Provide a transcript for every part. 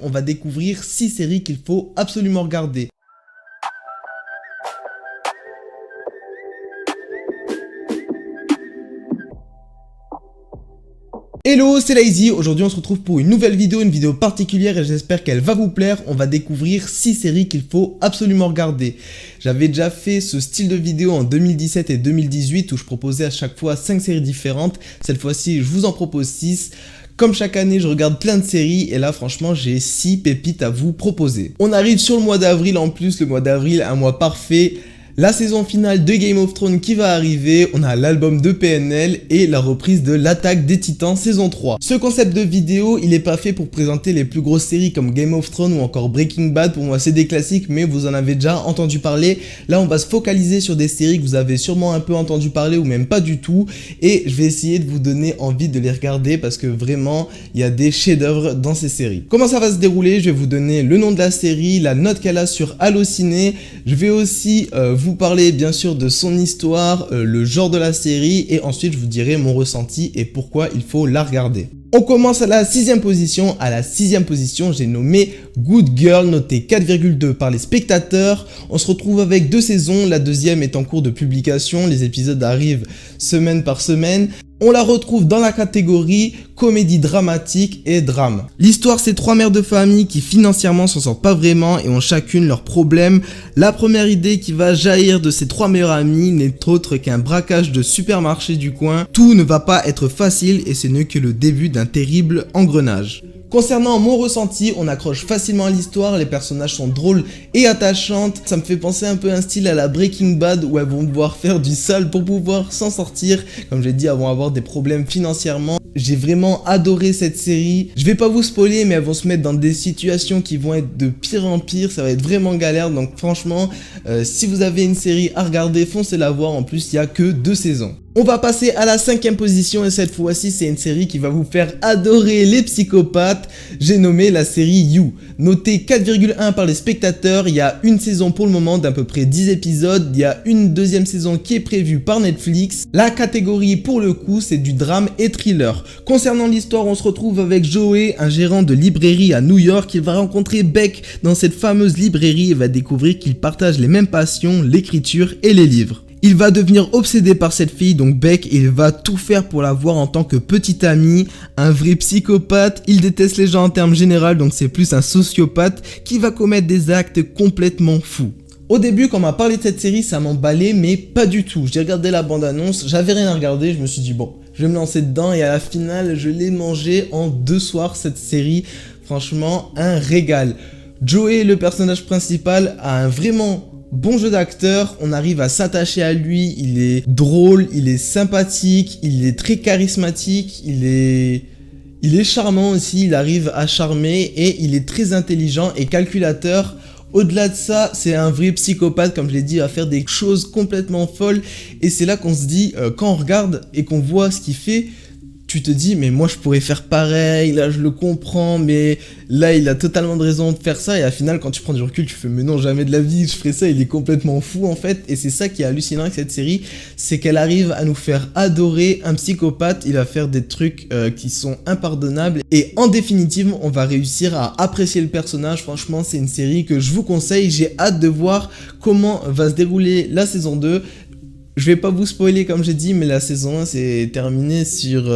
On va découvrir 6 séries qu'il faut absolument regarder. Hello, c'est Lazy. Aujourd'hui on se retrouve pour une nouvelle vidéo, une vidéo particulière et j'espère qu'elle va vous plaire. On va découvrir 6 séries qu'il faut absolument regarder. J'avais déjà fait ce style de vidéo en 2017 et 2018 où je proposais à chaque fois 5 séries différentes. Cette fois-ci, je vous en propose 6. Comme chaque année, je regarde plein de séries et là, franchement, j'ai 6 pépites à vous proposer. On arrive sur le mois d'avril en plus, le mois d'avril, un mois parfait. La saison finale de Game of Thrones qui va arriver, on a l'album de PNL et la reprise de l'Attaque des Titans saison 3. Ce concept de vidéo, il est pas fait pour présenter les plus grosses séries comme Game of Thrones ou encore Breaking Bad. Pour moi, c'est des classiques, mais vous en avez déjà entendu parler. Là, on va se focaliser sur des séries que vous avez sûrement un peu entendu parler ou même pas du tout. Et je vais essayer de vous donner envie de les regarder parce que vraiment, il y a des chefs-d'œuvre dans ces séries. Comment ça va se dérouler? Je vais vous donner le nom de la série, la note qu'elle a sur Allociné. Je vais aussi vous parler bien sûr de son histoire, le genre de la série et ensuite je vous dirai mon ressenti et pourquoi il faut la regarder. On commence à la 6e position. À la 6e position, j'ai nommé Good Girl, noté 4,2 par les spectateurs. On se retrouve avec 2 saisons, la deuxième est en cours de publication, les épisodes arrivent semaine par semaine. On la retrouve dans la catégorie comédie dramatique et drame. L'histoire, c'est 3 mères de famille qui financièrement s'en sortent pas vraiment et ont chacune leurs problèmes. La première idée qui va jaillir de ces 3 meilleures amies n'est autre qu'un braquage de supermarché du coin. Tout ne va pas être facile et ce n'est que le début d'un terrible engrenage. Concernant mon ressenti, on accroche facilement à l'histoire, les personnages sont drôles et attachantes. Ça me fait penser un peu à un style à la Breaking Bad où elles vont devoir faire du sale pour pouvoir s'en sortir. Comme j'ai dit, elles vont avoir des problèmes financièrement. J'ai vraiment adoré cette série. Je vais pas vous spoiler, mais elles vont se mettre dans des situations qui vont être de pire en pire. Ça va être vraiment galère. Donc franchement, si vous avez une série à regarder, foncez la voir. En plus, il y a que 2 saisons. On va passer à la 5e position et cette fois-ci, c'est une série qui va vous faire adorer les psychopathes. J'ai nommé la série You. Noté 4,1 par les spectateurs, il y a une saison pour le moment d'à peu près 10 épisodes. Il y a une deuxième saison qui est prévue par Netflix. La catégorie pour le coup, c'est du drame et thriller. Concernant l'histoire, on se retrouve avec Joey, un gérant de librairie à New York. Il va rencontrer Beck dans cette fameuse librairie et va découvrir qu'ils partagent les mêmes passions, l'écriture et les livres. Il va devenir obsédé par cette fille, donc Beck, et il va tout faire pour la voir en tant que petite amie. Un vrai psychopathe, il déteste les gens en termes généraux, donc c'est plus un sociopathe qui va commettre des actes complètement fous. Au début, quand on m'a parlé de cette série, ça m'emballait, mais pas du tout. J'ai regardé la bande-annonce, j'avais rien à regarder, je me suis dit bon, je vais me lancer dedans, et à la finale, je l'ai mangé en 2 soirs, cette série. Franchement, un régal. Joey, le personnage principal, a un vraiment bon jeu d'acteur, on arrive à s'attacher à lui, il est drôle, il est sympathique, il est très charismatique, il est charmant aussi, il arrive à charmer et il est très intelligent et calculateur. Au-delà de ça, c'est un vrai psychopathe, comme je l'ai dit, il va faire des choses complètement folles et c'est là qu'on se dit, quand on regarde et qu'on voit ce qu'il fait, tu te dis mais moi je pourrais faire pareil, là je le comprends, mais là il a totalement de raison de faire ça et à final quand tu prends du recul tu fais mais non jamais de la vie je ferais ça, il est complètement fou en fait et c'est ça qui est hallucinant avec cette série, c'est qu'elle arrive à nous faire adorer un psychopathe, il va faire des trucs qui sont impardonnables et en définitive on va réussir à apprécier le personnage. Franchement c'est une série que je vous conseille, j'ai hâte de voir comment va se dérouler la saison 2. Je vais pas vous spoiler comme j'ai dit, mais la saison 1 c'est terminé sur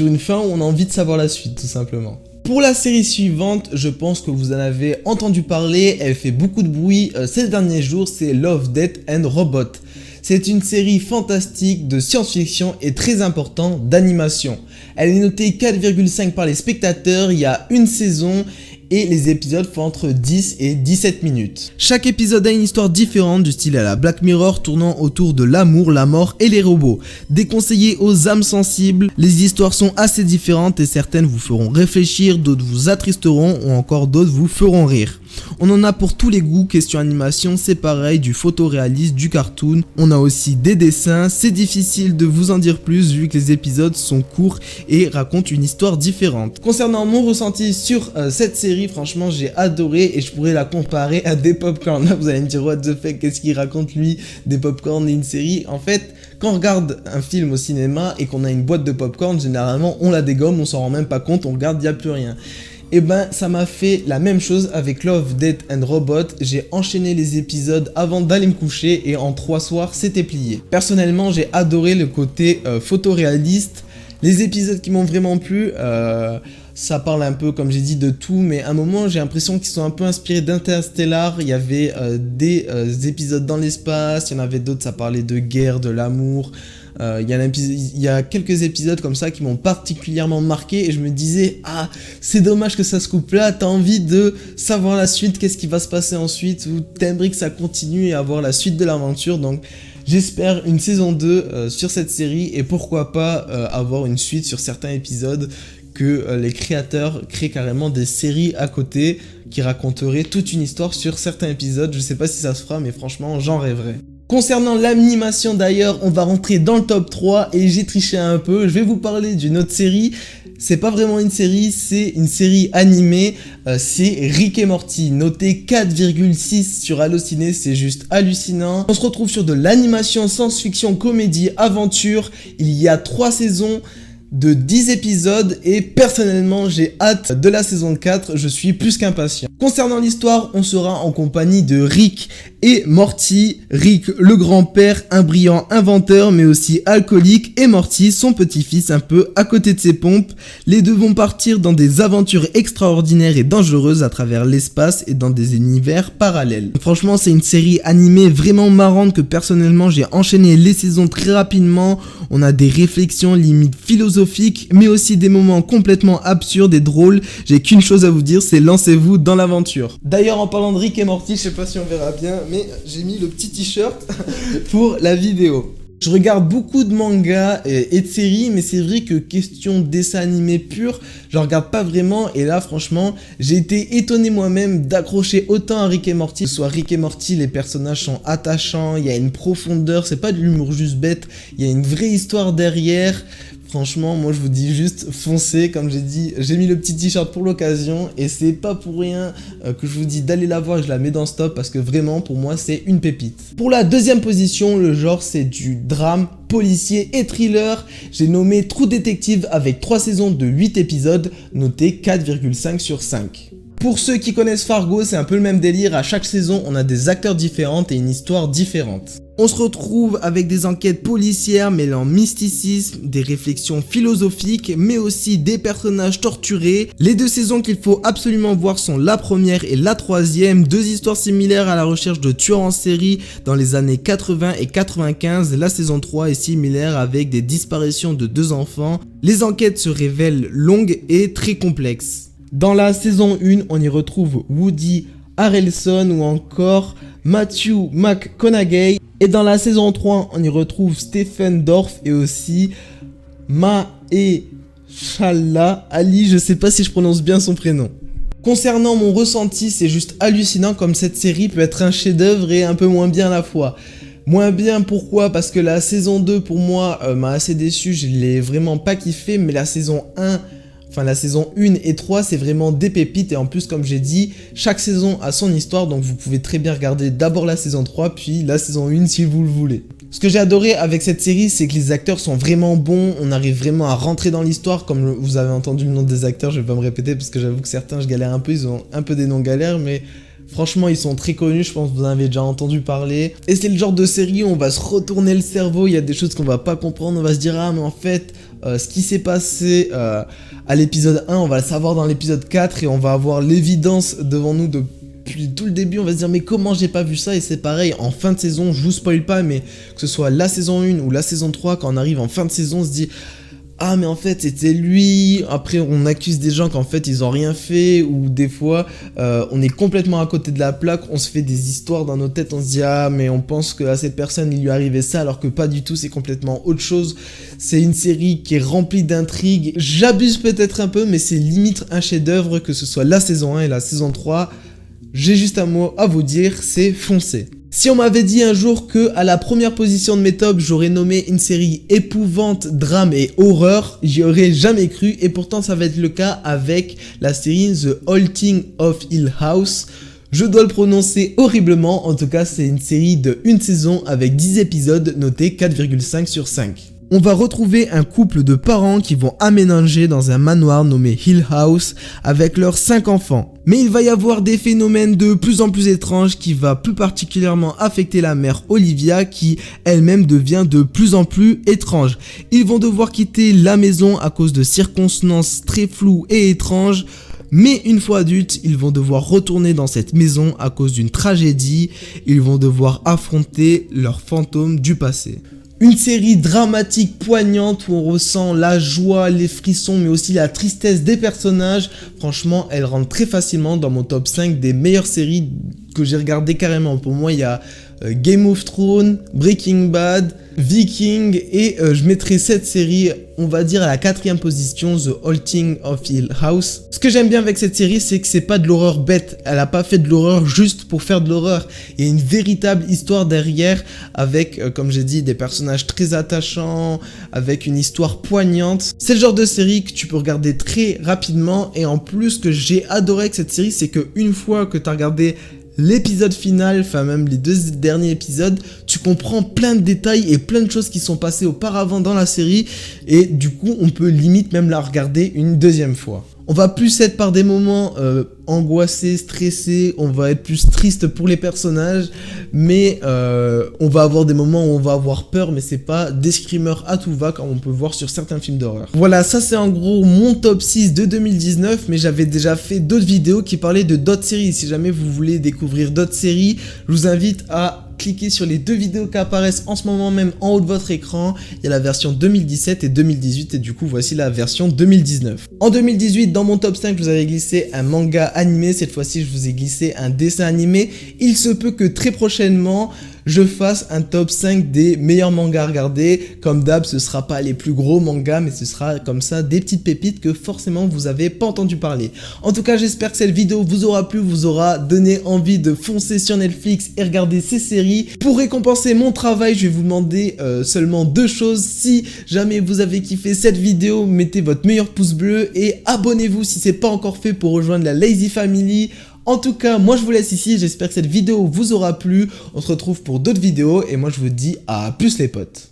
une fin où on a envie de savoir la suite tout simplement. Pour la série suivante, je pense que vous en avez entendu parler, elle fait beaucoup de bruit ces derniers jours, c'est Love, Death and Robots. C'est une série fantastique de science-fiction et très important d'animation. Elle est notée 4,5 par les spectateurs, il y a une saison et les épisodes font entre 10 et 17 minutes. Chaque épisode a une histoire différente du style à la Black Mirror tournant autour de l'amour, la mort et les robots. Déconseillé aux âmes sensibles, les histoires sont assez différentes et certaines vous feront réfléchir, d'autres vous attristeront ou encore d'autres vous feront rire. On en a pour tous les goûts, question animation c'est pareil, du photoréaliste, du cartoon, on a aussi des dessins, c'est difficile de vous en dire plus vu que les épisodes sont courts et racontent une histoire différente. Concernant mon ressenti sur cette série, franchement j'ai adoré et je pourrais la comparer à des popcorn. Là vous allez me dire what the fuck, qu'est-ce qu'il raconte lui, des popcorn et une série. En fait, quand on regarde un film au cinéma et qu'on a une boîte de popcorn, généralement on la dégomme, on s'en rend même pas compte, on regarde, il n'y a plus rien. Et ben ça m'a fait la même chose avec Love, Death and Robot. J'ai enchaîné les épisodes avant d'aller me coucher et en 3 soirs c'était plié. Personnellement j'ai adoré le côté photoréaliste. Les épisodes qui m'ont vraiment plu, ça parle un peu comme j'ai dit de tout, mais à un moment j'ai l'impression qu'ils sont un peu inspirés d'Interstellar. Il y avait des épisodes dans l'espace, il y en avait d'autres, ça parlait de guerre, de l'amour. Il y a quelques épisodes comme ça qui m'ont particulièrement marqué et je me disais ah c'est dommage que ça se coupe là, t'as envie de savoir la suite, qu'est-ce qui va se passer ensuite, ou t'aimerais que ça continue et avoir la suite de l'aventure. Donc j'espère une saison 2 sur cette série et pourquoi pas avoir une suite sur certains épisodes, que les créateurs créent carrément des séries à côté qui raconteraient toute une histoire sur certains épisodes. Je sais pas si ça se fera mais franchement j'en rêverais. Concernant l'animation d'ailleurs, on va rentrer dans le top 3 et j'ai triché un peu. Je vais vous parler d'une autre série. C'est pas vraiment une série, c'est une série animée. C'est Rick et Morty, noté 4,6 sur Allociné, c'est juste hallucinant. On se retrouve sur de l'animation, science-fiction, comédie, aventure. Il y a 3 saisons de 10 épisodes et personnellement j'ai hâte de la saison 4, je suis plus qu'impatient. Concernant l'histoire, on sera en compagnie de Rick et Morty. Rick, le grand-père, un brillant inventeur mais aussi alcoolique, et Morty, son petit-fils un peu à côté de ses pompes. Les deux vont partir dans des aventures extraordinaires et dangereuses à travers l'espace et dans des univers parallèles. Franchement, c'est une série animée vraiment marrante que personnellement j'ai enchaîné les saisons très rapidement. On a des réflexions limite philosophiques mais aussi des moments complètement absurdes et drôles. J'ai qu'une chose à vous dire, c'est lancez-vous dans l'aventure. D'ailleurs, en parlant de Rick et Morty, je sais pas si on verra bien, mais j'ai mis le petit t-shirt pour la vidéo. Je regarde beaucoup de mangas et de séries, mais c'est vrai que question dessin animé pur, je regarde pas vraiment. Et là, franchement, j'ai été étonné moi-même d'accrocher autant à Rick et Morty. Que ce soit Rick et Morty, les personnages sont attachants, il y a une profondeur, c'est pas de l'humour juste bête, il y a une vraie histoire derrière. Franchement, moi je vous dis juste foncez, comme j'ai dit, j'ai mis le petit t-shirt pour l'occasion et c'est pas pour rien que je vous dis d'aller la voir et je la mets dans stop parce que vraiment pour moi c'est une pépite. Pour la deuxième position, le genre c'est du drame, policier et thriller. J'ai nommé True Detective avec 3 saisons de 8 épisodes, noté 4,5 sur 5. Pour ceux qui connaissent Fargo, c'est un peu le même délire, à chaque saison on a des acteurs différents et une histoire différente. On se retrouve avec des enquêtes policières mêlant mysticisme, des réflexions philosophiques, mais aussi des personnages torturés. Les 2 saisons qu'il faut absolument voir sont la première et la troisième, 2 histoires similaires à la recherche de tueurs en série dans les années 80 et 95. La saison 3 est similaire avec des disparitions de 2 enfants. Les enquêtes se révèlent longues et très complexes. Dans la saison 1, on y retrouve Woody Harrelson ou encore Matthew McConaughey. Et dans la saison 3, on y retrouve Stephen Dorff et aussi Mahershala Ali, je sais pas si je prononce bien son prénom. Concernant mon ressenti, c'est juste hallucinant comme cette série peut être un chef-d'œuvre et un peu moins bien à la fois. Moins bien pourquoi? Parce que la saison 2 pour moi m'a assez déçu, je l'ai vraiment pas kiffé, mais la saison 1 et 3 c'est vraiment des pépites et en plus comme j'ai dit, chaque saison a son histoire donc vous pouvez très bien regarder d'abord la saison 3 puis la saison 1 si vous le voulez. Ce que j'ai adoré avec cette série c'est que les acteurs sont vraiment bons, on arrive vraiment à rentrer dans l'histoire. Comme vous avez entendu le nom des acteurs, je vais pas me répéter parce que j'avoue que certains je galère un peu, ils ont un peu des noms galères mais franchement ils sont très connus, je pense que vous en avez déjà entendu parler. Et c'est le genre de série où on va se retourner le cerveau, il y a des choses qu'on va pas comprendre, on va se dire ah mais en fait ce qui s'est passé à l'épisode 1 on va le savoir dans l'épisode 4 et on va avoir l'évidence devant nous depuis tout le début. On va se dire mais comment j'ai pas vu ça? Et c'est pareil en fin de saison, je vous spoil pas mais que ce soit la saison 1 ou la saison 3, quand on arrive en fin de saison on se dit ah mais en fait c'était lui. Après on accuse des gens qu'en fait ils ont rien fait, ou des fois on est complètement à côté de la plaque, on se fait des histoires dans nos têtes, on se dit ah mais on pense que à cette personne il lui arrivait ça alors que pas du tout, c'est complètement autre chose. C'est une série qui est remplie d'intrigues, j'abuse peut-être un peu mais c'est limite un chef-d'œuvre que ce soit la saison 1 et la saison 3. J'ai juste un mot à vous dire, c'est foncez. Si on m'avait dit un jour que à la première position de mes tops, j'aurais nommé une série épouvante, drame et horreur, j'y aurais jamais cru et pourtant ça va être le cas avec la série The Haunting of Hill House. Je dois le prononcer horriblement, en tout cas c'est une série de 1 saison avec 10 épisodes notés 4,5 sur 5. On va retrouver un couple de parents qui vont aménager dans un manoir nommé Hill House avec leurs 5 enfants. Mais il va y avoir des phénomènes de plus en plus étranges qui va plus particulièrement affecter la mère Olivia qui elle-même devient de plus en plus étrange. Ils vont devoir quitter la maison à cause de circonstances très floues et étranges. Mais une fois adultes, ils vont devoir retourner dans cette maison à cause d'une tragédie. Ils vont devoir affronter leurs fantômes du passé. Une série dramatique, poignante, où on ressent la joie, les frissons, mais aussi la tristesse des personnages. Franchement, elle rentre très facilement dans mon top 5 des meilleures séries que j'ai regardées carrément. Pour moi, il y a Game of Thrones, Breaking Bad, Viking, et je mettrai cette série, on va dire, à la 4e position, The Haunting of Hill House. Ce que j'aime bien avec cette série, c'est que c'est pas de l'horreur bête. Elle a pas fait de l'horreur juste pour faire de l'horreur. Il y a une véritable histoire derrière, avec, comme j'ai dit, des personnages très attachants, avec une histoire poignante. C'est le genre de série que tu peux regarder très rapidement, et en plus, ce que j'ai adoré avec cette série, c'est que une fois que tu as regardé l'épisode final, enfin même les 2 derniers épisodes, tu comprends plein de détails et plein de choses qui sont passées auparavant dans la série, et du coup on peut limite même la regarder une 2e fois. On va plus être par des moments angoissé, stressé, on va être plus triste pour les personnages, mais on va avoir des moments où on va avoir peur, mais c'est pas des screamers à tout va comme on peut voir sur certains films d'horreur. Voilà, ça c'est en gros mon top 6 de 2019, mais j'avais déjà fait d'autres vidéos qui parlaient de d'autres séries. Si jamais vous voulez découvrir d'autres séries, je vous invite à cliquez sur les 2 vidéos qui apparaissent en ce moment même en haut de votre écran. Il y a la version 2017 et 2018 et du coup voici la version 2019. En 2018, dans mon top 5, je vous avais glissé un manga animé. Cette fois-ci, je vous ai glissé un dessin animé. Il se peut que très prochainement, je fasse un top 5 des meilleurs mangas à regarder. Comme d'hab, ce sera pas les plus gros mangas, mais ce sera comme ça des petites pépites que forcément vous avez pas entendu parler. En tout cas, j'espère que cette vidéo vous aura plu, vous aura donné envie de foncer sur Netflix et regarder ces séries. Pour récompenser mon travail, je vais vous demander seulement 2 choses. Si jamais vous avez kiffé cette vidéo, mettez votre meilleur pouce bleu et abonnez-vous si c'est pas encore fait pour rejoindre la Lazy Family. En tout cas, moi je vous laisse ici, j'espère que cette vidéo vous aura plu. On se retrouve pour d'autres vidéos et moi je vous dis à plus les potes.